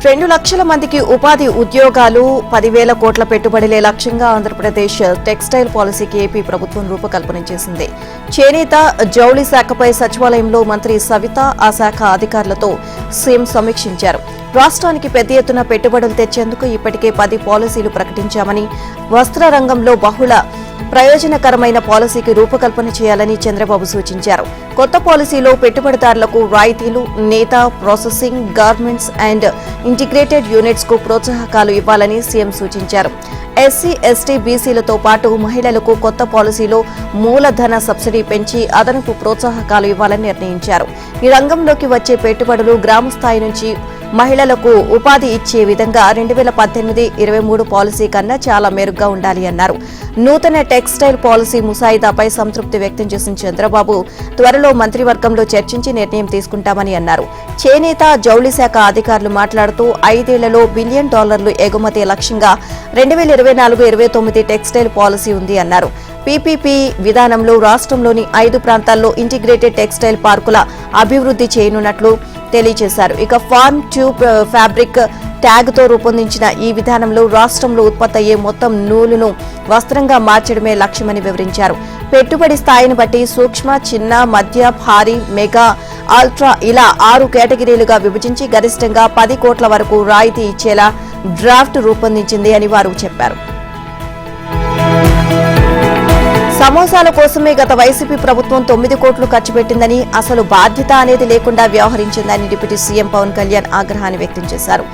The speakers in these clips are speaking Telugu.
2 లక్షల మందికి ఉపాధి ఉద్యోగాలు 10,000 కోట్ల పెట్టుబడులే లక్ష్యంగా ఆంధ్రప్రదేశ్ టెక్స్టైల్ పాలసీకి ఏపీ ప్రభుత్వం రూపకల్పన చేసింది. చేనేత జౌళి శాఖపై సచివాలయంలో మంత్రి సవిత ఆ శాఖ అధికారులతో సీఎం సమీక్షించారు. రాష్ట్రానికి పెద్ద ఎత్తున పెట్టుబడులు తెచ్చేందుకు ఇప్పటికే 10 పాలసీలు ప్రకటించామని, వస్త్ర రంగంలో బహుళ ప్రయోజనకరమైన పాలసీకి రూపకల్పన చేయాలని చంద్రబాబు సూచించారు. కొత్త పాలసీలో పెట్టుబడిదారులకు రాయితీలు, నేత, processing, garments and integrated units కు ప్రోత్సాహకాలు ఇవ్వాలని సీఎం సూచించారు. ఎస్సీ, ఎస్టీ, బీసీలతో పాటు మహిళలకు కొత్త పాలసీలో మూలధన సబ్సిడీ పెంచి అదనపు ప్రోత్సాహకాలు ఇవ్వాలని నిర్ణయించారు. ఈ రంగంలోకి వచ్చే పెట్టుబడులు గ్రామ స్థాయి నుంచి మహిళలకు ఉపాధి ఇచ్చే విధంగా 2018-23 పాలసీ కన్నా చాలా మెరుగ్గా ఉండాలి అన్నారు. నూతన టెక్స్టైల్ పాలసీ ముసాయిదాపై సంతృప్తి వ్యక్తం చేసిన చంద్రబాబు త్వరలో మంత్రివర్గంలో చర్చించి నిర్ణయం తీసుకుంటామని అన్నారు. చేనేత జౌళి శాఖ అధికారులు మాట్లాడుతూ 5 ఏళ్లలో $1 బిలియన్ ఎగుమతి లక్ష్యంగా 2024-29 టెక్స్టైల్ పాలసీ ఉంది అన్నారు. పీపీపీ విధానంలో రాష్ట్రంలోని 5 ప్రాంతాల్లో ఇంటిగ్రేటెడ్ టెక్స్టైల్ పార్కుల అభివృద్ధి చేయనున్నట్లు తెలియజేశారు. ఇక ఫార్మ్ టు ఫ్యాబ్రిక్ ట్యాగ్ తో రూపొందించిన ఈ విధానంలో రాష్ట్రంలో ఉత్పత్తి అయ్యే మొత్తం నూలును వస్త్రంగా మార్చడమే లక్ష్యమని వివరించారు. పెట్టుబడి స్థాయిని బట్టి సూక్ష్మ, చిన్న, మధ్య, భారీ, మెగా, అల్ట్రా ఇలా 6 కేటగిరీలుగా విభజించి గరిష్టంగా 10 కోట్ల వరకు రాయితీ ఇచ్చేలా డ్రాఫ్ట్ రూపొందించింది అని వారు చెప్పారు. సమోసాల కోసమే గత వైసీపీ ప్రభుత్వం 9 కోట్లు ఖర్చు పెట్టిందని, అసలు బాధ్యత అనేది లేకుండా వ్యవహరించిందని డిప్యూటీ సీఎం పవన్ కళ్యాణ్ ఆగ్రహాన్ని వ్యక్తం చేశారు.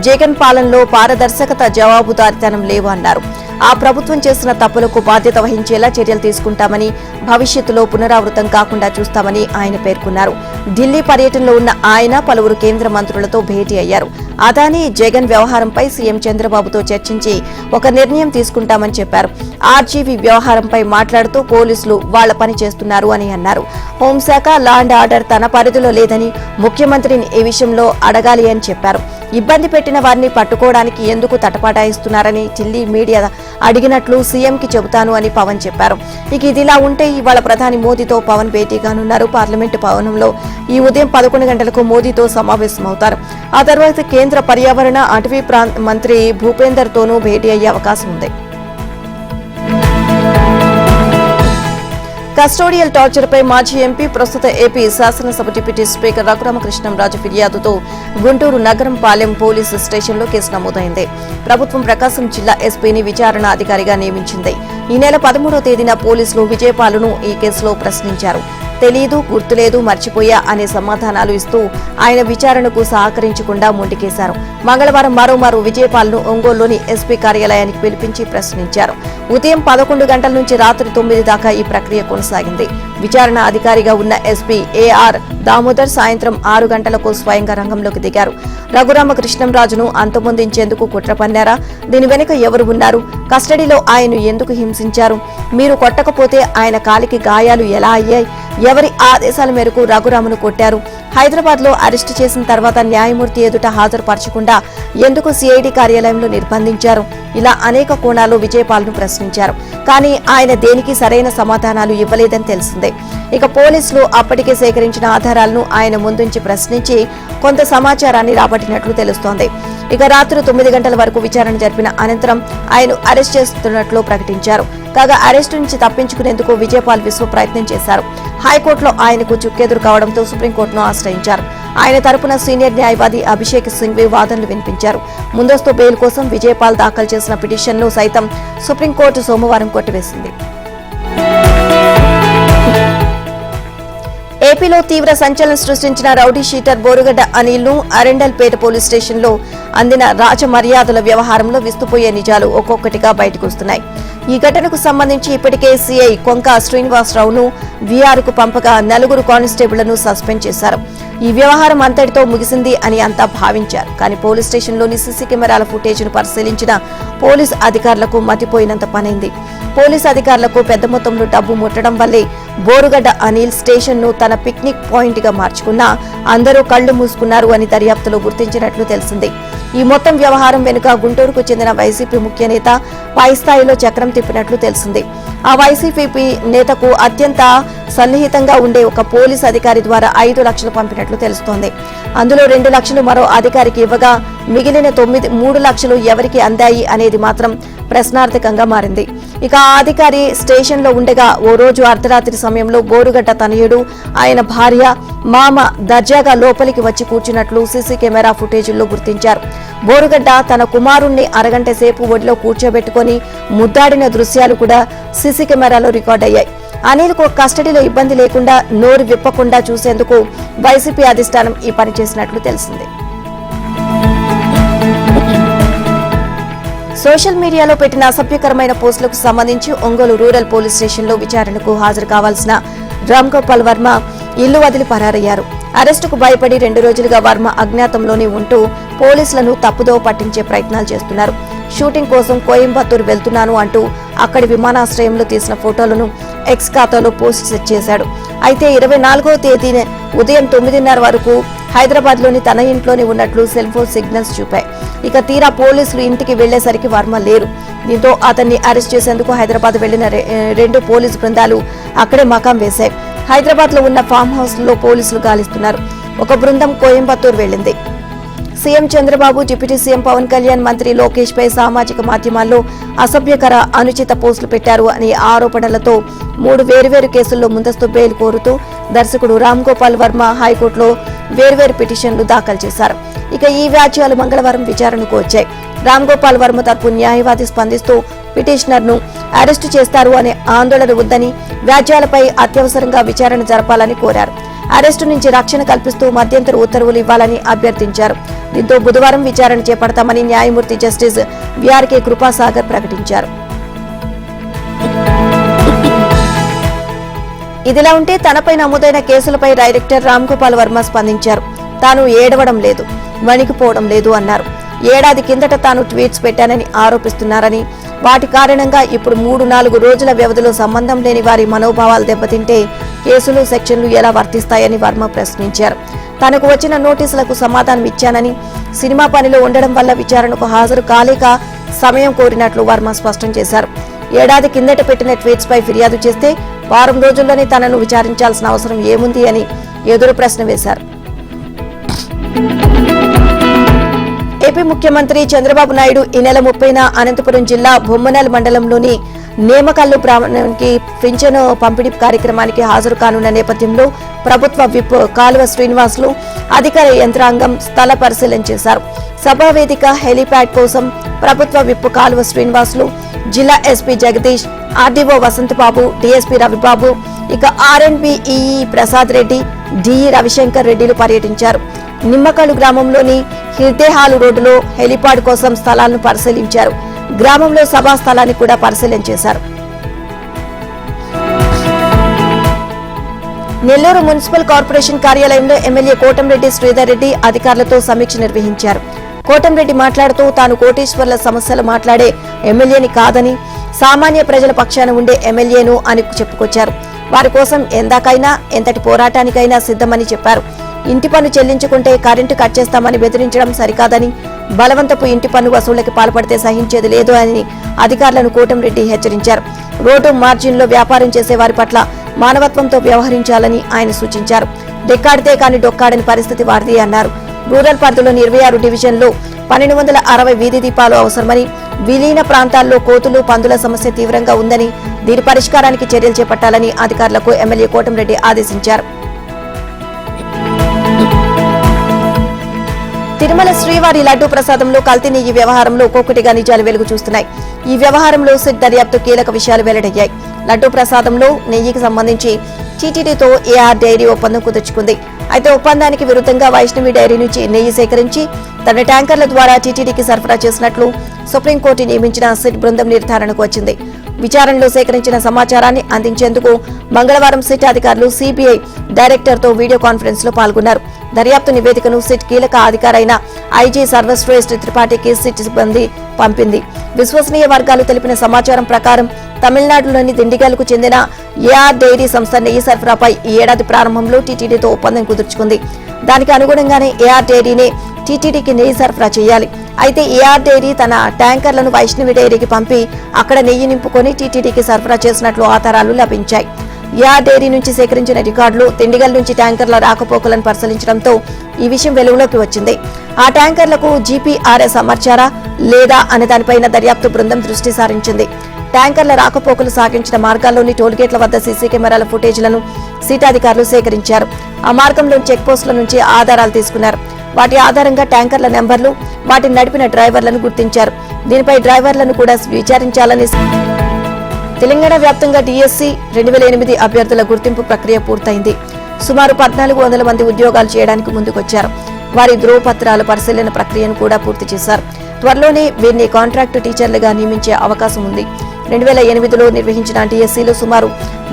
జగన్ పాలనలో పారదర్శకత, జవాబుదారీతనం లేవు అన్నారు. ఆ ప్రభుత్వం చేసిన తప్పులకు బాధ్యత వహించేలా చర్యలు తీసుకుంటామని, భవిష్యత్తులో పునరావృతం కాకుండా చూస్తామని ఆయన పేర్కొన్నారు. ఢిల్లీ పర్యటనలో ఉన్న ఆయన పలువురు కేంద్ర మంత్రులతో భేటీ అయ్యారు. అదానీ, జగన్ వ్యవహారంపై సీఎం చంద్రబాబుతో చర్చించి ఒక నిర్ణయం తీసుకుంటామని చెప్పారు. ఆర్జీవీ వ్యవహారంపై మాట్లాడుతూ పోలీసులు వాళ్ల పని చేస్తున్నారు అని అన్నారు. హోంశాఖ, లా అండ్ ఆర్డర్ తన పరిధిలో లేదని ముఖ్యమంత్రిని ఈ విషయంలో అడగాలి అని చెప్పారు. ఇబ్బంది పెట్టిన వారిని పట్టుకోవడానికి ఎందుకు తటపాటాయిస్తున్నారని ఢిల్లీ మీడియా అడిగినట్లు సీఎంకి చెబుతాను అని పవన్ చెప్పారు. ఇక ఇదిలా ఉంటే ఇవాళ ప్రధాని మోదీతో పవన్ భేటీ కానున్నారు. పార్లమెంటు భవనంలో ఈ ఉదయం 11 గంటలకు మోదీతో సమావేశమవుతారు. ఆ తర్వాత కేంద్ర పర్యావరణ, అటవీ మంత్రి భూపేందర్ తోనూ భేటీ అయ్యే అవకాశం ఉంది. కస్టోడియల్ టార్చర్ పై మాజీ ఎంపీ, ప్రస్తుత ఏపీ శాసనసభ డిప్యూటీ స్పీకర్ రఘురామకృష్ణంరాజు ఫిర్యాదుతో గుంటూరు నగరం పాలెం పోలీసు స్టేషన్లో కేసు నమోదైంది. ప్రభుత్వం ప్రకాశం జిల్లా ఎస్పీని విచారణ అధికారిగా నియమించింది. ఈ నెల 13వ తేదీన పోలీసులు విజయపాలును ఈ కేసులో ప్రశ్నించారు. తెలీదు, గుర్తులేదు, మర్చిపోయా అనే సమాధానాలు ఇస్తూ ఆయన విచారణకు సహకరించకుండా మొండికేశారు. మంగళవారం మరోమారు విజయపాల్ను ఒంగోలులోని ఎస్పీ కార్యాలయానికి పిలిపించి ప్రశ్నించారు. ఉదయం 11 గంటల నుంచి రాత్రి 9 దాకా ఈ ప్రక్రియ కొనసాగింది. విచారణ అధికారిగా ఉన్న ఎస్పీ ఏఆర్ దామోదర్ సాయంత్రం 6 గంటలకు స్వయంగా రంగంలోకి దిగారు. రఘురామకృష్ణంరాజును అంతమొందించేందుకు కుట్ర పన్నారా? దీని వెనుక ఎవరు ఉన్నారు? కస్టడీలో ఆయన ఎందుకు హింసించారు? మీరు కొట్టకపోతే ఆయన కాలికి గాయాలు ఎలా అయ్యాయి? ఎవరి ఆదేశాల మేరకు రఘురామును కొట్టారు? హైదరాబాద్ లో అరెస్టు చేసిన తర్వాత న్యాయమూర్తి ఎదుట హాజరుపరచకుండా ఎందుకు సిఐడి కార్యాలయంలో నిర్బంధించారు? ఇలా అనేక కోణాల్లో విజయపాల్ను ప్రశ్నించారు. కానీ ఆయన దేనికి సరైన సమాధానాలు ఇవ్వలేదని తెలిసిందే. ఇక పోలీసులు అప్పటికే సేకరించిన ఆధారాలను ఆయన ముందుంచి ప్రశ్నించి కొంత సమాచారాన్ని రాబట్టినట్లు తెలుస్తోంది. ఇక రాత్రి 9 గంటల వరకు విచారణ జరిపిన అనంతరం ఆయన అరెస్ట్ చేస్తున్నట్లు ప్రకటించారు. కాగా అరెస్టు నుంచి తప్పించుకునేందుకు విజయపాల్ విశ్వ ప్రయత్నం చేశారు. హైకోర్టులో ఆయనకు చుక్కెదురు కావడంతో సుప్రీంకోర్టును ఆశ్రయించారు. ఆయన తరపున సీనియర్ న్యాయవాది అభిషేక్ సింఘ్వి వాదనలు వినిపించారు. ముందస్తు బెయిల్ కోసం విజయపాల్ దాఖలు చేసిన పిటిషన్ను సైతం సుప్రీంకోర్టు సోమవారం కొట్టివేసింది. ఏపీలో తీవ్ర సంచలనం సృష్టించిన రౌడీ షీటర్ బోరుగడ్డ అనిల్ ను అరెండల్పేట పోలీస్ స్టేషన్లో అందిన రాజమర్యాదల వ్యవహారంలో విస్తుపోయే నిజాలు ఒక్కొక్కటిగా బయటకు వస్తున్నాయి. ఈ ఘటనకు సంబంధించి ఇప్పటికే సీఐ కొంక శ్రీనివాసరావును వీఆర్కు పంపగా 4 కానిస్టేబుళ్లను సస్పెండ్ చేశారు. ఈ వ్యవహారం అంతటితో ముగిసింది అని అంతా భావించారు. కానీ పోలీస్ స్టేషన్లోని సీసీ కెమెరాల ఫుటేజ్ను పరిశీలించిన పోలీస్ అధికారులకు మతిపోయినంత పనైంది. పోలీస్ అధికారులకు పెద్ద మొత్తంలో డబ్బు ముట్టడం వల్లే బోరుగడ్డ అనిల్ స్టేషన్ ను తన పిక్నిక్ పాయింట్ గా మార్చుకున్నా అందరూ కళ్లు మూసుకున్నారు అని దర్యాప్తులో గుర్తించినట్లు తెలిసింది. ఈ మొత్తం వ్యవహారం వెనుక గుంటూరుకు చెందిన వైసీపీ ముఖ్య నేత పై స్థాయిలో చక్రం తిప్పినట్లు తెలిసింది. ఆ వైసీపీ నేతకు అత్యంత సన్నిహితంగా ఉండే ఒక పోలీస్ అధికారి ద్వారా 5 లక్షలు పంపినట్లు తెలుస్తోంది. అందులో 2 లక్షలు మరో అధికారికి ఇవ్వగా మిగిలిన 3 లక్షలు ఎవరికి అందాయి అనేది మాత్రం ప్రశ్నార్థకంగా మారింది. ఇక ఆ అధికారి స్టేషన్లో ఉండగా ఓ రోజు అర్ధరాత్రి సమయంలో బోరుగడ్డ తనయుడు, ఆయన భార్య, మామ దర్జాగా లోపలికి వచ్చి కూర్చున్నట్లు సీసీ కెమెరా ఫుటేజీల్లో గుర్తించారు. బోరుగడ్డ తన కుమారుణ్ణి అరగంట సేపు ఒడిలో కూర్చోబెట్టుకుని ముద్దాడిన దృశ్యాలు కూడా సీసీ కెమెరాలో రికార్డయ్యాయి. అనిల్కు కస్టడీలో ఇబ్బంది లేకుండా నోరు విప్పకుండా చూసేందుకు వైసీపీ అధిష్టానం ఈ పని చేసినట్లు తెలిసింది. సోషల్ మీడియాలో పెట్టిన అసభ్యకరమైన పోస్టులకు సంబంధించి ఒంగోలు రూరల్ పోలీస్ స్టేషన్లో విచారణకు హాజరు కావాల్సిన రామ్ గోపాల్ వర్మ ఇల్లు వదిలి పరారయ్యారు. అరెస్టుకు భయపడి 2 రోజులుగా వర్మ అజ్ఞాతంలోనే ఉంటూ పోలీసులను తప్పుదోవ పట్టించే ప్రయత్నాలు చేస్తున్నారు. షూటింగ్ కోసం కోయంబత్తూరు వెళ్తున్నాను అంటూ అక్కడి విమానాశ్రయంలో తీసిన ఫోటోలను ఎక్స్ ఖాతాలో పోస్ట్ చేశాడు. అయితే 24వ తేదీన ఉదయం 9:30 వరకు హైదరాబాద్లోని తన ఇంట్లోనే ఉన్నట్లు సెల్ ఫోన్ సిగ్నల్స్ చూపాయి. ఇక తీరా పోలీసులు ఇంటికి వెళ్లేసరికి వర్మ లేరు. దీంతో అతన్ని అరెస్ట్ చేసేందుకు హైదరాబాద్ వెళ్లిన 2 పోలీసు బృందాలు అక్కడే మకాం వేశాయి. హైదరాబాద్ లో ఉన్న ఫామ్ హౌస్ లో పోలీసులు గాలిస్తున్నారు. ఒక బృందం కోయంబత్తూరు వెళ్లింది. CM Chandrababu, deputy CM Pawan Kalyan, మంత్రి లోకేష్ పై సామాజిక మాధ్యమాల్లో అసభ్యకర, అనుచిత పోస్టులు పెట్టారు అనే ఆరోపణలతో 3 వేర్వేరు కేసుల్లో ముందస్తు బెయిల్ కోరుతూ దర్శకుడు రామ్ గోపాల్ వర్మ హైకోర్టులో వేర్వేరు పిటిషన్లు దాఖలు చేశారు. ఇక ఈ వ్యాజ్యాలు మంగళవారం విచారణకు వచ్చాయి. రామ్ గోపాల్ వర్మ తరపు న్యాయవాది స్పందిస్తూ పిటిషనర్ ను అరెస్టు చేస్తారు అనే ఆందోళన వద్దని, వ్యాజ్యాలపై అత్యవసరంగా విచారణ జరపాలని కోరారు. అరెస్టు నుంచి రక్షణ కల్పిస్తూ మధ్యంతర ఉత్తర్వులు ఇవ్వాలని అభ్యర్థించారు. దీంతో బుధవారం విచారణ చేపడతామని న్యాయమూర్తి జస్టిస్ విఆర్కే కృపాసాగర్ ప్రకటించారు. ఇదిలా ఉంటే తనపై నమోదైన కేసులపై డైరెక్టర్ రామ్ గోపాల్ వర్మ స్పందించారు. తాను ఏడవడం లేదు, వణికిపోవడం లేదు అన్నారు. ఏడాది కిందట తాను ట్వీట్స్ పెట్టానని ఆరోపిస్తున్నారని, వాటి కారణంగా ఇప్పుడు 3-4 రోజుల వ్యవధిలో సంబంధం లేని వారి మనోభావాలు దెబ్బతింటే కేసులు, సెక్షన్లు ఎలా వర్తిస్తాయని వర్మ ప్రశ్నించారు. తనకు వచ్చిన నోటీసులకు సమాధానం ఇచ్చానని, సినిమా పనిలో ఉండడం వల్ల విచారణకు హాజరు కాలేక సమయం కోరినట్లు వర్మ స్పష్టం చేశారు. ఏడాది కిందట పెట్టిన ట్వీట్స్ పై ఫిర్యాదు చేస్తే వారం రోజుల్లోనే తనను విచారించాల్సిన అవసరం ఏముంది అని ఎదురు ప్రశ్న వేశారు. ఏపీ ముఖ్యమంత్రి చంద్రబాబు నాయుడు ఈ నెల 30న అనంతపురం జిల్లా బొమ్మనల్ మండలంలోని నేమకల్లు ప్రాంతానికి పింఛను పంపిణీ కార్యక్రమానికి హాజరు కానున్న నేపథ్యంలో ప్రభుత్వ విప్ కాలువ శ్రీనివాసులు, అధికార యంత్రాంగం స్థల పరిశీలన చేశారు. సభా వేదిక, హెలీప్యాడ్ కోసం ప్రభుత్వ విప్ కాలువ శ్రీనివాసులు, జిల్లా SP Jagadish, RDO Vasanthababu, DSP Ravibabu, ఇక R and B EE Prasad Reddy, DE Ravishankar రెడ్డిలు పర్యటించారు. నిమ్మకల్లు గ్రామంలోని హిర్దేహాలు రోడ్డులో హెలీప్యాడ్ కోసం స్థలాలను పరిశీలించారు. గ్రామంలో సభా స్థలాన్ని కూడా పరిశీలన చేశారు. నెల్లూరు మున్సిపల్ కార్పొరేషన్ కార్యాలయంలో ఎమ్మెల్యే కోటంరెడ్డి శ్రీధర్ రెడ్డి అధికారులతో సమీక్ష నిర్వహించారు. కోటంరెడ్డి మాట్లాడుతూ తాను కోటీశ్వర్ల సమస్యలు మాట్లాడే ఎమ్మెల్యేని కాదని, సామాన్య ప్రజల పక్షాన ఉండే ఎమ్మెల్యేను అని చెప్పుకొచ్చారు. వారి కోసం ఎందాకైనా, ఎంతటి పోరాటానికైనా సిద్ధమని చెప్పారు. ఇంటి పన్ను చెల్లించుకుంటే కరెంటు కట్ చేస్తామని బెదిరించడం సరికాదని, బలవంతపు ఇంటి పన్ను వసూళ్లకి పాల్పడితే సహించేది లేదు అని అధికారులను కోటంరెడ్డి హెచ్చరించారు. రోడ్డు మార్జిన్లో వ్యాపారం చేసే వారి పట్ల మానవత్వంతో వ్యవహరించాలని ఆయన సూచించారు. డెక్కాడితే కాని డొక్కాడని పరిస్థితి వారిది అన్నారు. రూరల్ పరిధిలోని 26 డివిజన్లో 1260 వీధి దీపాలు అవసరమని, విలీన ప్రాంతాల్లో కోతులు, పందుల సమస్య తీవ్రంగా ఉందని, దీని పరిష్కారానికి చర్యలు చేపట్టాలని అధికారులకు ఎమ్మెల్యే కోటంరెడ్డి ఆదేశించారు. తిరుమల శ్రీవారి లడ్డూ ప్రసాదంలో కల్తీ నెయ్యి వ్యవహారంలో ఒక్కొక్కటిగా నిజాలు వెలుగు చూస్తున్నాయి. ఈ వ్యవహారంలో సిట్ దర్యాప్తు కీలక విషయాలు వెల్లడయ్యాయి. లడ్డూ ప్రసాదంలో నెయ్యికి సంబంధించి టీటీడీతో ఏఆర్ డైరీ ఒప్పందం కుదుర్చుకుంది. అయితే ఒప్పందానికి విరుద్ధంగా వైష్ణవి డైరీ నుంచి నెయ్యి సేకరించి తన ట్యాంకర్ల ద్వారా టీటీడీకి సరఫరా చేసినట్లు సుప్రీంకోర్టు నియమించిన సిట్ బృందం నిర్ధారణకు వచ్చింది. విచారణలో సేకరించిన సమాచారాన్ని అందించేందుకు మంగళవారం సిట్ అధికారులు సిబిఐ డైరెక్టర్తో వీడియో కాన్ఫరెన్స్ లో పాల్గొన్నారు. దర్యాప్తు నివేదికను సిట్ కీలక అధికారైన ఐజీ సర్వశ్రేష్ఠ త్రిపాఠికి సిట్ సిబ్బంది పంపింది. విశ్వసనీయ వర్గాలు తెలిపిన సమాచారం ప్రకారం తమిళనాడులోని దిండిగల్కు చెందిన ఏఆర్ డైరీ సంస్థ నెయ్యి సరఫరాపై ఈ ఏడాది ప్రారంభంలో టీటీడీతో ఒప్పందం కుదుర్చుకుంది. దానికి అనుగుణంగానే ఏఆర్ డైరీనే టీటీడీకి నెయ్యి సరఫరా చేయాలి. అయితే ఏఆర్ డైరీ తన ట్యాంకర్లను వైష్ణవి డైరీకి పంపి అక్కడ నెయ్యి నింపుకొని టీటీడీకి సరఫరా చేసినట్లు ఆధారాలు లభించాయి. యా డైరీ నుంచి సేకరించిన రికార్డులు, తిండిగల్ నుంచి ట్యాంకర్ల రాకపోకలను పరిశీలించడంతో ఈ విషయం వెలుగులోకి వచ్చింది. ఆ ట్యాంకర్లకు జీపీఆర్ఎస్ అమర్చారా లేదా అనే దానిపైన దర్యాప్తు బృందం దృష్టి సారించింది. ట్యాంకర్ల రాకపోకలు సాగించిన మార్గాల్లోని టోల్గేట్ల వద్ద సీసీ కెమెరాల ఫుటేజ్లను సిట్ సేకరించారు. ఆ మార్గంలో చెక్ పోస్టుల నుంచి ఆధారాలు తీసుకున్నారు. వాటి ఆధారంగా ట్యాంకర్ల నెంబర్లు, వాటిని నడిపిన డ్రైవర్లను గుర్తించారు. దీనిపై డ్రైవర్లను కూడా విచారించాలని తెలంగాణ వ్యాప్తంగా డిఎస్సి 2008 అభ్యర్థుల గుర్తింపు ప్రక్రియ పూర్తయింది. సుమారు 1400 మంది ఉద్యోగాలు చేయడానికి ముందుకొచ్చారు. వారి ధ్రువపత్రాల పరిశీలన ప్రక్రియను కూడా పూర్తి చేశారు. త్వరలోనే వీరిని కాంట్రాక్టు టీచర్లుగా నియమించే అవకాశం ఉంది. 2008లో నిర్వహించిన డిఎస్సిలో సుమారు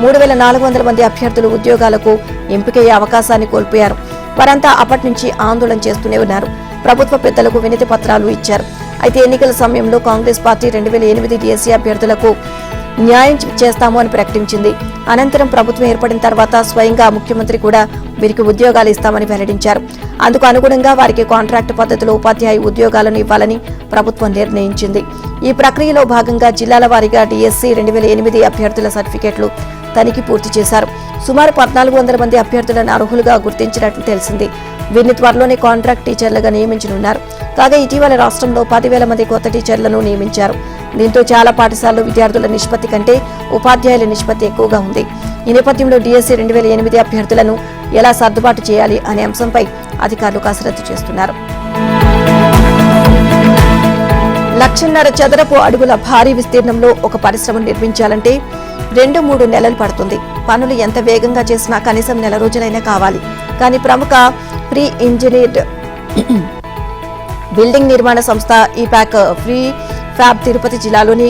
3400 మంది అభ్యర్థులు ఉద్యోగాలకు ఎంపికయ్యే అవకాశాన్ని కోల్పోయారు. వారంతా అప్పటి నుంచి ఆందోళన చేస్తూనే ఉన్నారు. ప్రభుత్వ పెద్దలకు వినతి పత్రాలు ఇచ్చారు. అయితే ఎన్నికల సమయంలో కాంగ్రెస్ పార్టీ 2008 డిఎస్సి అభ్యర్థులకు న్యాయం చేస్తాము అని ప్రకటించింది. అనంతరం ప్రభుత్వం ఏర్పడిన తర్వాత స్వయంగా ముఖ్యమంత్రి కూడా వీరికి ఉద్యోగాలు ఇస్తామని వెల్లడించారు. అందుకు అనుగుణంగా వారికి కాంట్రాక్టు పద్ధతిలో ఉపాధ్యాయ ఉద్యోగాలను ఇవ్వాలని ప్రభుత్వం నిర్ణయించింది. ఈ ప్రక్రియలో భాగంగా జిల్లాల వారీగా డిఎస్సి 2008 అభ్యర్థుల సర్టిఫికెట్లు తనిఖీ పూర్తి చేశారు. సుమారు 1400 మంది అభ్యర్థులను అర్హులుగా గుర్తించినట్లు తెలిసింది. వీరిని త్వరలోనే కాంట్రాక్ట్ టీచర్లుగా నియమించనున్నారు. కాగా ఇటీవల రాష్ట్రంలో 10,000 మంది కొత్త టీచర్లను నియమించారు. దీంతో చాలా పాఠశాలలు విద్యార్థుల నిష్పత్తి కంటే ఉపాధ్యాయుల నిష్పత్తి ఎక్కువగా ఉంది. ఈ నేపథ్యంలో డిఎస్సి 2008 అభ్యర్థులను ఎలా సర్దుబాటు చేయాలి అనే అంశంపై అధికారులు కసరత్తు చేస్తున్నారు. 1,500 చదరపు అడుగుల భారీ విస్తీర్ణంలో ఒక పరిశ్రమ నిర్మించాలంటే 2-3 నెలలు పడుతుంది. పనులు ఎంత వేగంగా చేసినా కనీసం నెల రోజులైనా కావాలి. కానీ ప్రముఖ ప్రీ ఇంజనీర్డ్ బిల్డింగ్ నిర్మాణ సంస్థ ఈపాక్ ఫ్రీ ఫ్యాబ్ తిరుపతి జిల్లాలోని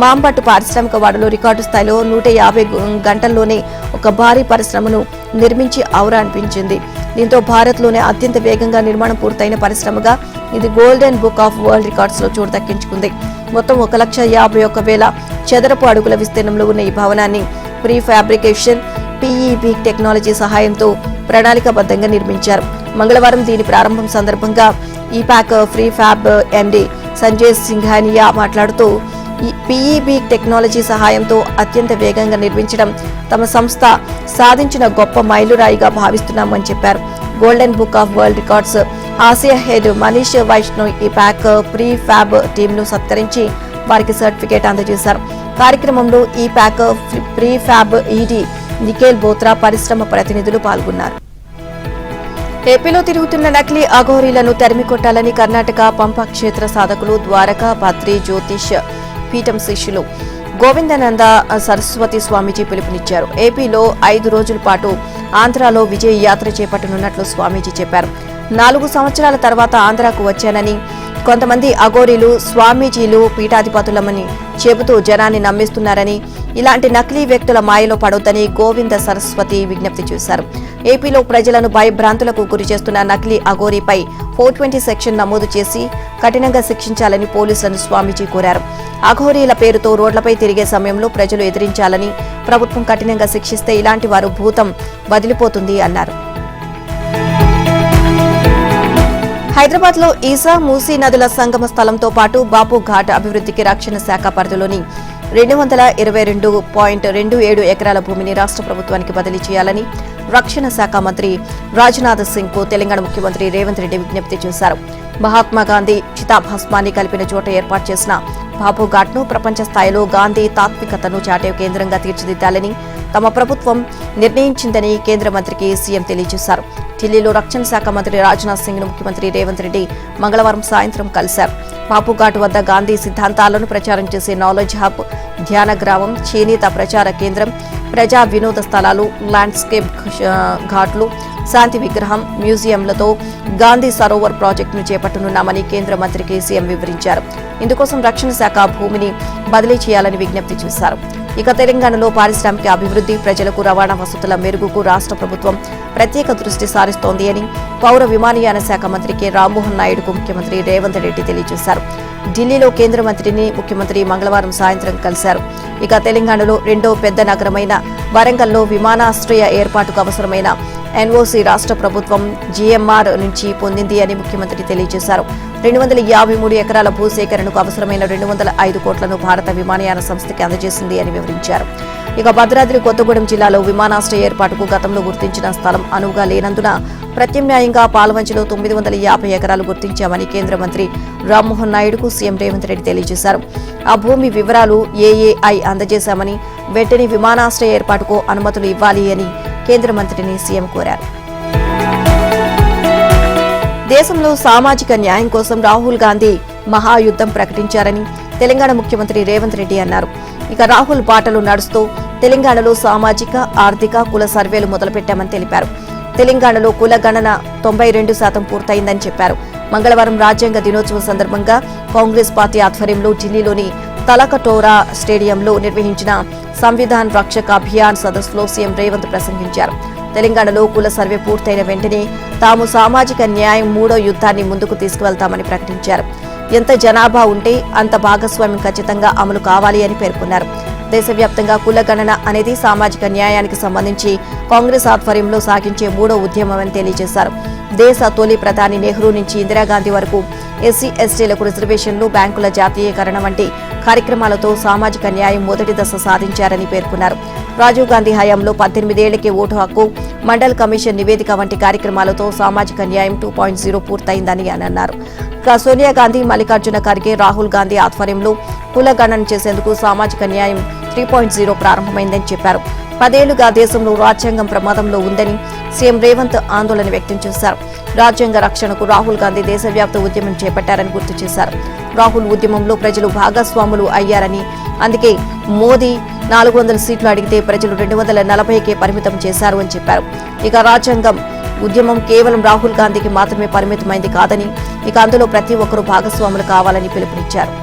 మాంపట్టు పారిశ్రామిక వాడలో రికార్డు స్థాయిలో 150 గంటల్లోనే ఒక భారీ పరిశ్రమను నిర్మించి ఔరా అనిపించింది. దీంతో భారత్లోనే అత్యంత వేగంగా నిర్మాణం పూర్తయిన పరిశ్రమగా ఇది golden Book of World records లో చోటు దక్కించుకుంది. మొత్తం 1,51,000 చదరపు అడుగుల విస్తీర్ణంలో ఉన్న ఈ భవనాన్ని ప్రీ ఫ్యాబ్రికేషన్ పీఈబీ టెక్నాలజీ సహాయంతో ప్రణాళికాబద్ధంగా నిర్మించారు. మంగళవారం దీని ప్రారంభం సందర్భంగా Epack prefab MD Sanjay Singhania మాట్లాడుతూ పీఈబీ టెక్నాలజీ సహాయంతో అత్యంత వేగంగా నిర్మించడం తమ సంస్థ సాధించిన గొప్ప మైలురాయిగా భావిస్తున్నామని చెప్పారు. Golden Book of World Records Asia head Manish Vaishnav Epack prefab టీంను సత్కరించి వారికి సర్టిఫికేట్ అందజేశారు. కార్యక్రమంలో Epack prefab ED Nikhil Bothra పరిశ్రమ ప్రతినిధులు పాల్గొన్నారు. ఏపీలో తిరుగుతున్న నకిలీ అఘోరీలను తరిమి కొట్టాలని కర్ణాటక పంప క్షేత్ర సాధకులు ద్వారకా బద్రీ జ్యోతిష్ పీఠం శిష్యులు గోవిందానంద సరస్వతి స్వామీజీ పిలుపునిచ్చారు. ఏపీలో 5 రోజుల పాటు ఆంధ్రాలో విజయ యాత్ర చేపట్టనున్నట్లు స్వామీజీ చెప్పారు. 4 సంవత్సరాల తర్వాత ఆంధ్రాకు వచ్చానని, కొంతమంది అఘోరీలు స్వామీజీలు పీఠాధిపతులమని చెబుతూ జనాన్ని నమ్మిస్తున్నారని, ఇలాంటి నకిలీ వ్యక్తుల మాయలో పడొద్దని గోవింద సరస్వతి విజ్ఞప్తి చేశారు. ఏపీలో ప్రజలను భయభ్రాంతులకు గురి చేస్తున్న నకిలీ అఘోరీపై 420 సెక్షన్ నమోదు చేసి కఠినంగా శిక్షించాలని పోలీసులను స్వామీజీ కోరారు. అఘోరీల పేరుతో రోడ్లపై తిరిగే సమయంలో ప్రజలు ఎదిరించాలని, ప్రభుత్వం కఠినంగా శిక్షిస్తే ఇలాంటి వారు భూతం వదిలిపోతుంది అన్నారు. హైదరాబాద్ లో ఈసా మూసీ నదుల సంగమ స్థలంతో పాటు బాపు ఘాట్ అభివృద్ధికి రక్షణ శాఖ పరిధిలోని 222.27 ఎకరాల భూమిని రాష్ట్ర ప్రభుత్వానికి బదిలీ చేయాలని రక్షణ శాఖ మంత్రి రాజ్నాథ్ సింగ్ కు తెలంగాణ ముఖ్యమంత్రి రేవంత్ రెడ్డి విజ్ఞప్తి చేశారు. మహాత్మాగాంధీ చితాభస్మాన్ని కలిపిన చోట ఏర్పాటు చేసిన బాపు ఘాట్ ను ప్రపంచ స్థాయిలో గాంధీ తాత్వికతను చాటే కేంద్రంగా తీర్చిదిద్దాలని తమ ప్రభుత్వం నిర్ణయించిందని కేంద్ర మంత్రికి సీఎం తెలియజేశారు. ఢిల్లీలో రక్షణ శాఖ మంత్రి రాజ్నాథ్ సింగ్ ను ముఖ్యమంత్రి రేవంత్ రెడ్డి మంగళవారం సాయంత్రం కలిశారు. బాపుఘాట్ వద్ద గాంధీ సిద్ధాంతాలను ప్రచారం చేసే నాలెడ్జ్ హబ్, ధ్యాన గ్రామం, చేనేత ప్రచార కేంద్రం, ప్రజా వినోద స్థలాలు, ల్యాండ్స్కేప్ ఘాట్లు, శాంతి విగ్రహం, మ్యూజియంలతో గాంధీ సరోవర్ ప్రాజెక్టును చేపట్టనున్నామని కేంద్ర మంత్రికి సీఎం వివరించారు. ఇందుకోసం రక్షణ శాఖ భూమిని బదిలీ చేయాలని విజ్ఞప్తి చేశారు. ఇక తెలంగాణలో పారిశ్రామిక అభివృద్ధి, ప్రజలకు రవాణా వసతుల మెరుగుకు రాష్ట్ర ప్రభుత్వం ప్రత్యేక దృష్టి సారిస్తోంది అని పౌర విమానయాన శాఖ మంత్రి కె రామ్మోహన్ నాయుడుకు ముఖ్యమంత్రి రేవంత్ రెడ్డి తెలియజేశారు. ఢిల్లీలో కేంద్ర మంత్రిని ముఖ్యమంత్రి మంగళవారం సాయంత్రం కలిశారు. ఇక తెలంగాణలో రెండో పెద్ద నగరమైన వరంగల్లో విమానాశ్రయ ఏర్పాటుకు అవసరమైన ఎన్ఓసీ రాష్ట్ర ప్రభుత్వం జీఎంఆర్ నుంచి పొందింది అని ముఖ్యమంత్రి తెలియజేశారు. 253 ఎకరాల భూసేకరణకు అవసరమైన 205 కోట్లను భారత విమానయాన సంస్థకి అందజేసింది అని వివరించారు. ఇక భద్రాద్రి కొత్తగూడెం జిల్లాలో విమానాశ్రయ ఏర్పాటుకు గతంలో గుర్తించిన స్థలం అనువుగా లేనందున ప్రత్యామ్నాయంగా పాల్వంచలో 950 ఎకరాలు గుర్తించామని కేంద్ర మంత్రి రామ్మోహన్ నాయుడుకు సీఎం రేవంత్ రెడ్డి తెలియజేశారు. ఆ భూమి వివరాలు ఏఏఐ అందజేశామని వెంటనే విమానాశ్రయ ఏర్పాటుకు అనుమతులు ఇవ్వాలి అని కేంద్ర మంత్రిని సీఎం కోరారు. దేశంలో సామాజిక న్యాయం కోసం రాహుల్ గాంధీ మహాయుద్ధం ప్రకటించారని తెలంగాణ ముఖ్యమంత్రి రేవంత్ రెడ్డి అన్నారు. ఇక రాహుల్ బాటలు నడుస్తూ తెలంగాణలో సామాజిక, ఆర్థిక, కుల సర్వేలు మొదలుపెట్టామని తెలిపారు. తెలంగాణలో కుల గణన 92% పూర్తయిందని చెప్పారు. మంగళవారం రాజ్యాంగ దినోత్సవం సందర్భంగా కాంగ్రెస్ పార్టీ ఆధ్వర్యంలో ఢిల్లీలోని తలకటోరా స్టేడియంలో నిర్వహించిన సంవిధాన్ రక్షక్ అభియాన్ సదస్సులో సీఎం రేవంత్ ప్రసంగించారు. తెలంగాణలో కుల సర్వే పూర్తయిన వెంటనే తాము సామాజిక న్యాయం 3వ యుద్ధాన్ని ముందుకు తీసుకువెళ్తామని ప్రకటించారు. ఎంత జనాభా ఉంటే అంత భాగస్వామ్యం ఖచ్చితంగా అమలు కావాలి అని పేర్కొన్నారు. దేశవ్యాప్తంగా కుల గణన అనేది సామాజిక న్యాయానికి సంబంధించి కాంగ్రెస్ ఆధ్వర్యంలో సాగించే 3వ ఉద్యమమని తెలియజేశారు. దేశ తొలి ప్రధాని నెహ్రూ నుంచి ఇందిరాగాంధీ వరకు ఎస్సీ ఎస్టీలకు రిజర్వేషన్లు, బ్యాంకుల జాతీయకరణ వంటి కార్యక్రమాలతో సామాజిక న్యాయం మొదటి దశ సాధించారని పేర్కొన్నారు. రాజీవ్ గాంధీ హయాంలో 18 ఏళ్లకే ఓటు హక్కు, మండల్ కమిషన్ నివేదిక వంటి కార్యక్రమాలతో సామాజిక న్యాయం 2.0 పూర్తయిందని అన్నారు. సోనియా గాంధీ, మల్లికార్జున ఖర్గే, రాహుల్ గాంధీ ఆధ్వర్యంలో కుల గణన చేసేందుకు సామాజిక న్యాయం 3.0 ప్రారంభమైందని చెప్పారు. 10 ఏళ్లుగా దేశంలో రాజ్యాంగం ప్రమాదంలో ఉందని సీఎం రేవంత్ ఆందోళన వ్యక్తం చేశారు. రాజ్యాంగ రక్షణకు రాహుల్ గాంధీ దేశవ్యాప్త ఉద్యమం చేపట్టారని గుర్తు చేశారు. రాహుల్ ఉద్యమంలో ప్రజలు భాగస్వాములు అయ్యారని, అందుకే మోదీ 400 సీట్లు అడిగితే ప్రజలు 240కే పరిమితం చేశారు అని చెప్పారు. ఇక రాజ్యాంగం ఉద్యమం కేవలం రాహుల్ గాంధీకి మాత్రమే పరిమితమైంది కాదని, ఇక అందులో ప్రతి ఒక్కరూ భాగస్వాములు కావాలని పిలుపునిచ్చారు.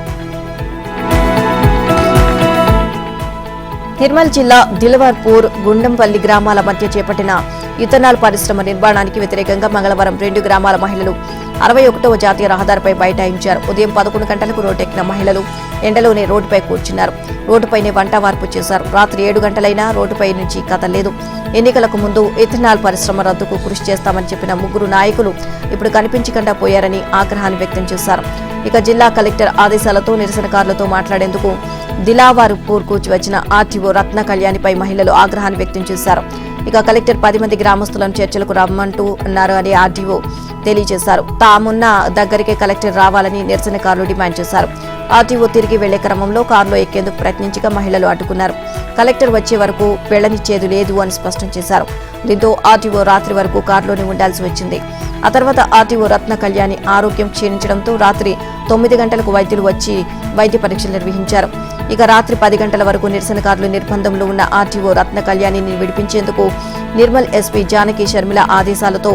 నిర్మల్ జిల్లా దిల్వర్పూర్, గుండంపల్లి గ్రామాల మధ్య చేపట్టిన ఇథనాల్ పరిశ్రమ నిర్మాణానికి వ్యతిరేకంగా మంగళవారం 2 గ్రామాల మహిళలు 61వ జాతీయ రహదారిపై బైఠాయించారు. ఉదయం 11 గంటలకు రోడ్డెక్కిన మహిళలు ఎండలోనే రోడ్డుపై కూర్చున్నారు. రోడ్డుపైనే వంట వార్పు చేశారు. రాత్రి 7 గంటలైనా రోడ్డుపై నుంచి కదలలేదు. ఎన్నికలకు ముందు ఇథనాల్ పరిశ్రమ రద్దుకు కృషి చేస్తామని చెప్పిన 3 నాయకులు ఇప్పుడు కనిపించకుండా పోయారని ఆగ్రహాన్ని వ్యక్తం చేశారు. ఇక జిల్లా కలెక్టర్ ఆదేశాలతో నిరసనకారులతో మాట్లాడేందుకు దిలావర్పూర్కు వచ్చిన ఆర్టీఓ రత్న కళ్యాణిపై మహిళలు ఆగ్రహాన్ని వ్యక్తం చేశారు. ఇక కలెక్టర్ 10 మంది గ్రామస్తులను చర్చలకు రమ్మంటూ అన్నారు అని ఆర్టీఓ తెలియజేశారు. తామున్న దగ్గరికే కలెక్టర్ రావాలని నిరసనకారులు డిమాండ్ చేశారు. ఆర్టీఓ తిరిగి వెళ్లే క్రమంలో కారులో ఎక్కేందుకు ప్రయత్నించగా మహిళలు అడ్డుకున్నారు. కలెక్టర్ వచ్చే వరకు వెళ్లనిచ్చేది లేదు అని స్పష్టం చేశారు. దీంతో ఆర్టీఓ రాత్రి వరకు కారులోనే ఉండాల్సి వచ్చింది. ఆ తర్వాత ఆర్టీఓ రత్న కళ్యాణి ఆరోగ్యం క్షీణించడంతో రాత్రి 9 గంటలకు వైద్యులు వచ్చి వైద్య పరీక్షలు నిర్వహించారు. ఇక రాత్రి 10 గంటల వరకు నిరసనకారులు నిర్బంధంలో ఉన్న ఆర్టీఓ రత్న కళ్యాణిని విడిపించేందుకు నిర్మల్ ఎస్పీ జానకి షర్మిల ఆదేశాలతో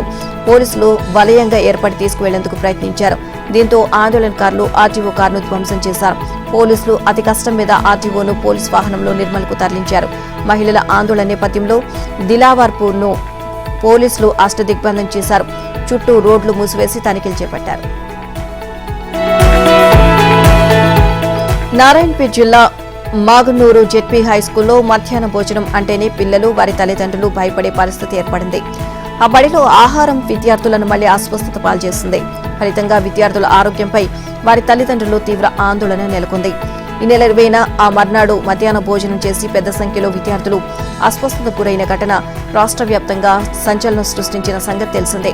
పోలీసులు వలయంగా ఏర్పడి తీసుకువెళ్లేందుకు ప్రయత్నించారు. దీంతో ఆందోళనకారులు ఆర్టీఓ కారును ధ్వంసం చేశారు. పోలీసులు అతి కష్టం మీద ఆర్టీఓను పోలీస్ వాహనంలో నిర్మల్కు తరలించారు. మహిళల ఆందోళన నేపథ్యంలో దిలావర్పూర్ను పోలీసులు అష్టదిగ్బంధం చేశారు. చుట్టూ రోడ్లు మూసివేసి తనిఖీలు చేపట్టారు. నారాయణపేట్ జిల్లా మాగనూరు జెడ్పీ హైస్కూల్లో మధ్యాహ్న భోజనం అంటేనే పిల్లలు, వారి తల్లిదండ్రులు భయపడే పరిస్థితి ఏర్పడింది. ఆ బడిలో ఆహారం విద్యార్థులను మళ్లీ అస్వస్థత పాల్చేస్తుంది. ఫలితంగా విద్యార్థుల ఆరోగ్యంపై వారి తల్లిదండ్రులు తీవ్ర ఆందోళన నెలకొంది. ఈ నెల 20న ఆ మర్నాడు మధ్యాహ్న భోజనం చేసి పెద్ద సంఖ్యలో విద్యార్థులు అస్వస్థతకు గురైన ఘటన రాష్ట్ర వ్యాప్తంగా సంచలనం సృష్టించిన సంగతి తెలిసిందే.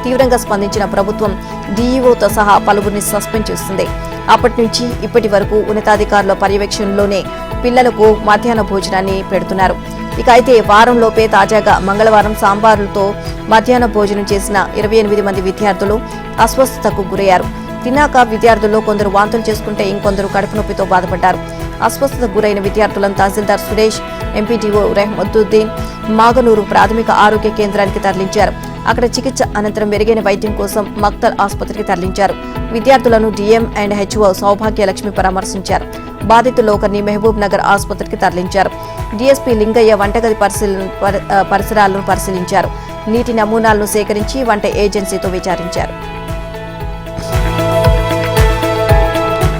తీవ్రంగా స్పందించిన ప్రభుత్వం డీఈఓతో సహా పలువురిని సస్పెండ్ చేస్తుంది. అప్పటి నుంచి ఇప్పటి వరకు ఉన్నతాధికారుల పర్యవేక్షణలోనే పిల్లలకు మధ్యాహ్న భోజనాన్ని పెడుతున్నారు. ఇక అయితే వారంలోపే తాజాగా మంగళవారం సాంబారులతో మధ్యాహ్న భోజనం చేసిన 28 మంది విద్యార్థులు అస్వస్థతకు గురయ్యారు. తిన్నాక విద్యార్థుల్లో కొందరు వాంతులు చేసుకుంటే ఇంకొందరు కడుపు నొప్పితో బాధపడ్డారు. అస్వస్థతకు గురైన విద్యార్థులను తహసీల్దార్ సురేష్, ఎంపీటీఓ రెహమతుద్దీన్ మాగనూరు ప్రాథమిక ఆరోగ్య కేంద్రానికి తరలించారు. అక్కడ చికిత్స అనంతరం మెరుగైన వైద్యం కోసం మక్తల్ ఆసుపత్రికి తరలించారు. విద్యార్థులను డీఎం అండ్ హెచ్ఓ సౌభాగ్యలక్ష్మి పరామర్శించారు. బాధితుల్లో ఒకరిని మహబూబ్ నగర్ ఆసుపత్రికి తరలించారు. డీఎస్పీ లింగయ్య వంటగది పరిసరాలను పరిశీలించారు. నీటి నమూనాలను సేకరించి వంట ఏజెన్సీతో విచారించారు.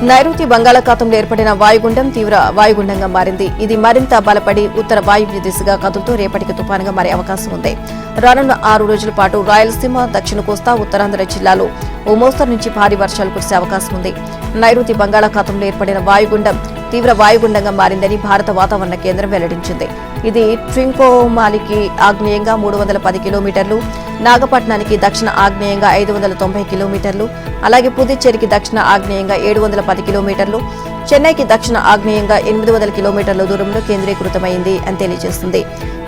నైరుతి బంగాళాఖాతంలో ఏర్పడిన వాయుగుండం తీవ్ర వాయుగుండంగా మారింది. ఇది మరింత బలపడి ఉత్తర వాయువ్య దిశగా కదులుతూ రేపటికి తుపానుగా మారే అవకాశం ఉంది. రానున్న 6 రోజుల పాటు రాయలసీమ, దక్షిణ కోస్తా, ఉత్తరాంధ్ర జిల్లాలో ఓ మోస్తరు నుంచి భారీ వర్షాలు కురిసే అవకాశం ఉంది. నైరుతి బంగాళాఖాతంలో ఏర్పడిన వాయుగుండం తీవ్ర వాయుగుండంగా మారిందని భారత వాతావరణ కేంద్రం వెల్లడించింది. ఇది ట్రింకోమాలికి ఆగ్నేయంగా 310 కిలోమీటర్లు, నాగపట్నానికి దక్షిణ ఆగ్నేయంగా 590 కిలోమీటర్లు, అలాగే పుదుచ్చేరికి దక్షిణ ఆగ్నేయంగా 710 కిలోమీటర్లు, చెన్నైకి దక్షిణ ఆగ్నేయంగా 800 కిలోమీటర్ల దూరంలో కేంద్రీకృతమైంది అని తెలియజేస్తుంది.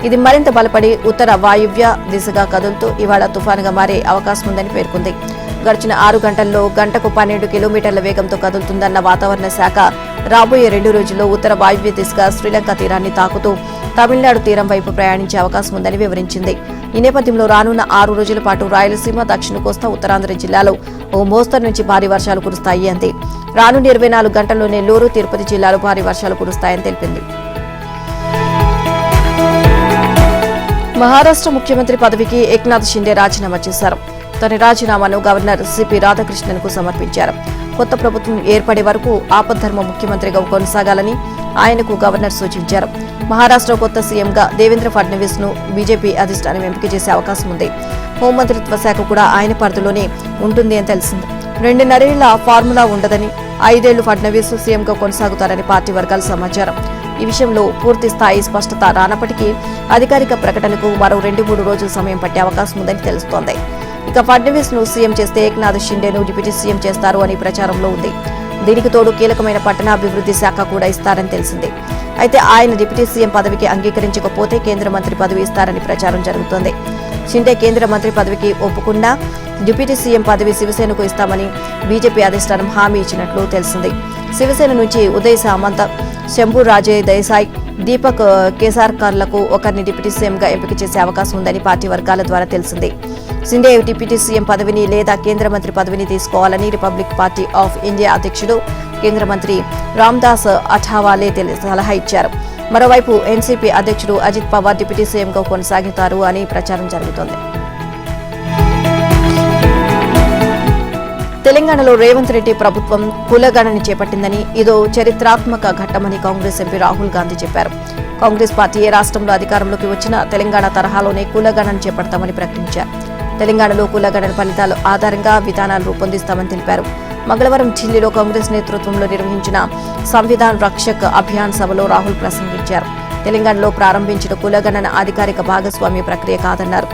ఇది మరింత బలపడి ఉత్తర వాయువ్య దిశగా కదులుతూ ఇవాళ తుఫానుగా మారే అవకాశం ఉందని పేర్కొంది. గడిచిన 6 గంటల్లో గంటకు 12 కిలోమీటర్ల వేగంతో కదులుతుందన్న వాతావరణ శాఖ రాబోయే 2 రోజుల్లో ఉత్తర వాయువ్య దిశగా శ్రీలంక తీరాన్ని తాకుతూ తమిళనాడు తీరం వైపు ప్రయాణించే అవకాశం ఉందని వివరించింది. ఈ నేపథ్యంలో రానున్న 6 రోజుల పాటు రాయలసీమ, దక్షిణ కోస్తా, ఉత్తరాంధ్ర జిల్లాలో ఓ మోస్తరు నుంచి భారీ వర్షాలు కురుస్తాయి అంది. రానున్న 24 గంటల్లో నెల్లూరు, తిరుపతి జిల్లాలో భారీ వర్షాలు కురుస్తాయని తెలిపింది. మహారాష్ట్ర ముఖ్యమంత్రి పదవికి ఏక్నాథ్ షిండే రాజీనామా చేశారు. తన రాజీనామాను గవర్నర్ సిపి రాధాకృష్ణన్కు సమర్పించారు. కొత్త ప్రభుత్వం ఏర్పడే వరకు ఆపద్ధర్మ ముఖ్యమంత్రిగా కొనసాగాలని ఆయనకు గవర్నర్ సూచించారు. మహారాష్ట్ర కొత్త సీఎంగా దేవేంద్ర ఫడ్నవీస్ ను బీజేపీ అధిష్టానం ఎంపిక చేసే అవకాశం ఉంది. హోంమంత్రిత్వ శాఖ కూడా ఆయన పరిధిలోనే ఉంటుంది అని తెలిసింది. 2.5 ఏళ్ల ఫార్ములా ఉండదని, 5 ఏళ్లు ఫడ్నవీస్ సీఎంగా కొనసాగుతారని పార్టీ వర్గాల సమాచారం. ఈ విషయంలో పూర్తి స్థాయి స్పష్టత రానప్పటికీ అధికారిక ప్రకటనకు మరో 2-3 రోజుల సమయం పట్టే అవకాశం ఉందని తెలుస్తోంది. ఇక ఫడ్నవీస్ ను సీఎం చేస్తే ఏక్నాథ్ షిండేను డిప్యూటీ సీఎం చేస్తారు అని ప్రచారంలో ఉంది. దీనికి తోడు కీలకమైన పట్టణాభివృద్ధి శాఖ కూడా ఇస్తారని తెలిసింది. అయితే ఆయన డిప్యూటీ సీఎం పదవికి అంగీకరించకపోతే కేంద్ర మంత్రి పదవి ఇస్తారని ప్రచారం జరుగుతోంది. షిండే కేంద్ర మంత్రి పదవికి ఒప్పుకున్నా డిప్యూటీ సీఎం పదవి శివసేనకు ఇస్తామని బీజేపీ అధిష్టానం హామీ ఇచ్చినట్లు తెలిసింది. శివసేన నుంచి ఉదయ్ సామంత, శంభు రాజే దేశాయ్, దీపక్ కేసార్కర్లకు ఒకరిని డిప్యూటీ సీఎంగా ఎంపిక చేసే అవకాశం ఉందని పార్టీ వర్గాల ద్వారా తెలిసింది. షిండే డిప్యూటీ సీఎం పదవిని లేదా కేంద్ర మంత్రి పదవిని తీసుకోవాలని రిపబ్లిక్ పార్టీ ఆఫ్ ఇండియా అధ్యక్షుడు, కేంద్ర మంత్రి రామ్దాస్ అఠావాలే సలహా ఇచ్చారు. మరోవైపు ఎన్సీపీ అధ్యక్షుడు అజిత్ పవార్ డిప్యూటీ సీఎంగా కొనసాగుతారు అని ప్రచారం జరుగుతోంది. తెలంగాణలో రేవంత్ రెడ్డి ప్రభుత్వం కులగణన చేపట్టిందని, ఇదో చరిత్రాత్మక ఘట్టమని కాంగ్రెస్ ఎంపీ రాహుల్ గాంధీ చెప్పారు. కాంగ్రెస్ పార్టీ ఏ రాష్ట్రంలో అధికారంలోకి వచ్చినా తెలంగాణ తరహాలోనే కులగణన చేపడతామని ప్రకటించారు. తెలంగాణలో కులగణన ఫలితాల ఆధారంగా విధానాలు రూపొందిస్తామని తెలిపారు. మంగళవారం ఢిల్లీలో కాంగ్రెస్ నేతృత్వంలో నిర్వహించిన సంవిధాన్ రక్షక్ అభియాన్ సభలో రాహుల్ ప్రసంగించారు. తెలంగాణలో ప్రారంభించిన కులగణన అధికారిక భాగస్వామ్య ప్రక్రియ కాదన్నారు.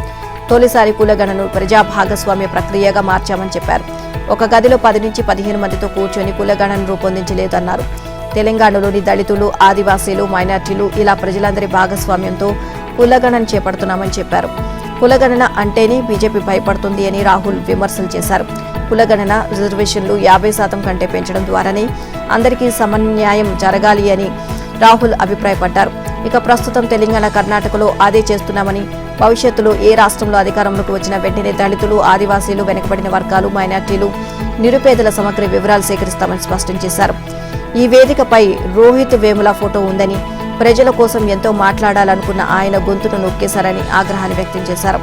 తొలిసారి కులగణను ప్రజా భాగస్వామ్య ప్రక్రియగా మార్చామని చెప్పారు. ఒక గదిలో 10 నుంచి 15 మందితో కూర్చొని కులగణను రూపొందించలేదన్నారు. తెలంగాణలోని దళితులు, ఆదివాసీలు, మైనార్టీలు ఇలా ప్రజలందరి భాగస్వామ్యంతో కులగణన చేపడుతున్నామని చెప్పారు. కులగణన అంటేనే బీజేపీ భయపడుతుంది అని రాహుల్ విమర్శలు చేశారు. కులగణన రిజర్వేషన్లు 50% కంటే పెంచడం ద్వారానే అందరికీ సమన్యాయం జరగాలి అని రాహుల్ అభిప్రాయపడ్డారు. ఇక ప్రస్తుతం తెలంగాణ, కర్ణాటకలో అదే చేస్తున్నామని, భవిష్యత్తులో ఏ రాష్ట్రంలో అధికారంలోకి వచ్చిన వెంటనే దళితులు, ఆదివాసీలు, వెనుకబడిన వర్గాలు, మైనార్టీలు, నిరుపేదల సమగ్ర వివరాలు సేకరిస్తామని స్పష్టం చేశారు. ఈ వేదికపై రోహిత్ వేముల ఫోటో ఉందని, ప్రజల కోసం ఎంతో మాట్లాడాలనుకున్న ఆయన గొంతును నొక్కేశారని ఆగ్రహాన్ని వ్యక్తం చేశారు.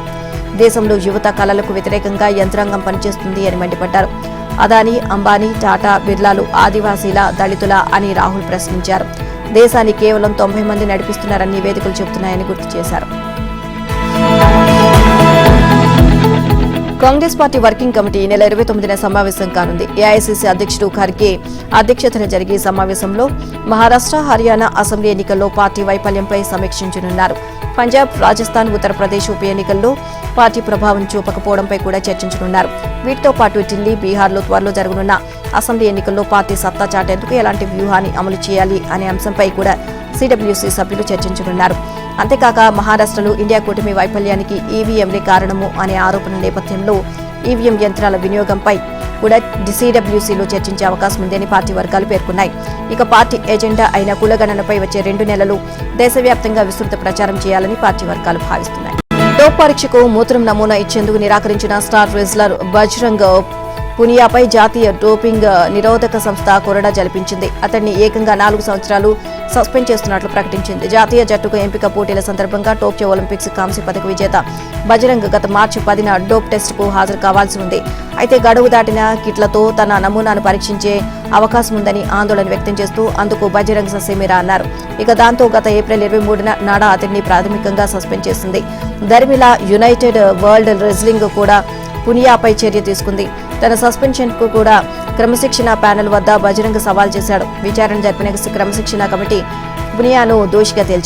దేశంలో యువత కళలకు వ్యతిరేకంగా యంత్రాంగం పనిచేస్తుంది అని మండిపడ్డారు. అదానీ, అంబానీ, టాటా, బిర్లాలు ఆదివాసీల, దళితుల అని రాహుల్ ప్రశ్నించారు. దేశాన్ని కేవలం 90 మంది నడిపిస్తున్నారని నివేదికలు చెబుతున్నాయని గుర్తు చేశారు. కాంగ్రెస్ పార్టీ వర్కింగ్ కమిటీ ఈ నెల 29న సమావేశం కానుంది. ఏఐసీసీ అధ్యక్షుడు ఖర్గే అధ్యక్షతన జరిగే సమావేశంలో మహారాష్ట్ర, హర్యానా అసెంబ్లీ ఎన్నికల్లో పార్టీ వైఫల్యంపై సమీక్షించనున్నారు. పంజాబ్, రాజస్థాన్, ఉత్తరప్రదేశ్ ఉప ఎన్నికల్లో పార్టీ ప్రభావం చూపకపోవడంపై కూడా చర్చించనున్నారు. వీటితో పాటు ఢిల్లీ, బీహార్లో త్వరలో జరగనున్న అసెంబ్లీ ఎన్నికల్లో పార్టీ సత్తా చాటేందుకు ఎలాంటి వ్యూహాన్ని అమలు చేయాలి అనే అంశంపై కూడా సిడబ్ల్యూసీ సభ్యులు చర్చించనున్నారు. అంతేకాక మహారాష్ట్రలో ఇండియా కూటమి వైఫల్యానికి ఈవీఎంలే కారణము అనే ఆరోపణల నేపథ్యంలో ఈవీఎం యంత్రాల వినియోగంపై కూడా సిడబ్ల్యూసీలో చర్చించే అవకాశం ఉందని పార్టీ వర్గాలు పేర్కొన్నాయి. ఇక పార్టీ ఎజెండా అయిన కులగణనపై వచ్చే 2 నెలలు దేశవ్యాప్తంగా విస్తృత ప్రచారం చేయాలని పార్టీ వర్గాలు భావిస్తున్నాయి. డోప్ పరీక్షకు మూత్రం నమూనా ఇచ్చేందుకు నిరాకరించిన స్టార్ రెజ్లర్ బజరంగ్ పునియాపై జాతీయ డోపింగ్ నిరోధక సంస్థ కొరడా జలిపించింది. అతన్ని ఏకంగా 4 సంవత్సరాలు సస్పెండ్ చేస్తున్నట్లు ప్రకటించింది. జాతీయ జట్టుకు ఎంపిక పోటీల సందర్భంగా టోక్యో ఒలింపిక్స్ కాంస్య పథక విజేత బజరంగ్ గత మార్చి 10న డోప్ టెస్టుకు హాజరు కావాల్సి ఉంది. అయితే గడువు దాటిన కిట్లతో తన నమూనాను పరీక్షించే అవకాశం ఉందని ఆందోళన వ్యక్తం చేస్తూ అందుకు బజరంగ్ ససేమిరా అన్నారు. ఇక దాంతో గత ఏప్రిల్ 23న నాడా అతన్ని ప్రాథమికంగా సస్పెండ్ చేసింది. దర్మిలా యునైటెడ్ వరల్డ్ రెజ్లింగ్ కూడా పునియాపై చర్య తీసుకుంది. తన సస్పెన్షన్ కు కూడా క్రమశిక్షణ ప్యానెల్ వద్ద బజరంగ సవాల్ చేశాడు. విచారణ జరిపిన క్రమశిక్షణ కమిటీ పునియాను దోషిగా తేల్చింది.